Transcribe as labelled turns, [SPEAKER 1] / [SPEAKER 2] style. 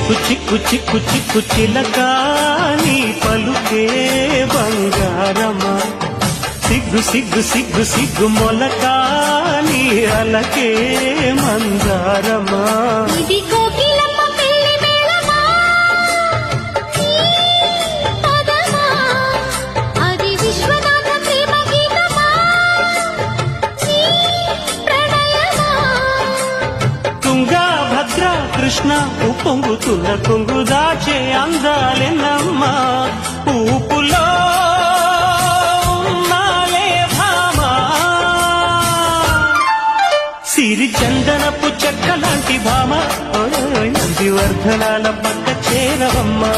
[SPEAKER 1] చిక్కు చిక్కు చిక్కు చిక్కు చిలక నీ పలుకే బంగారమా సిగ్గు సిగ్గు సిగ్గు సిగ్గు మొలక నీ అలకే మందారమా
[SPEAKER 2] ఇది కోకిలమ్మ పెళ్లి మేళమా పదమా అది విశ్వనాథ ప్రేమ గీతమా ప్రణయమా
[SPEAKER 1] తుంగా భద్ర కృష్ణ ఉప్పొంగుతున్న కొంగు దాచే అందాలెన్నమ్మా ఊపులో ఉన్నాలే భామా సిరి చందనపు చెక్క లాంటి భామ నందివర్ధనాల పక్క చేరవమ్మా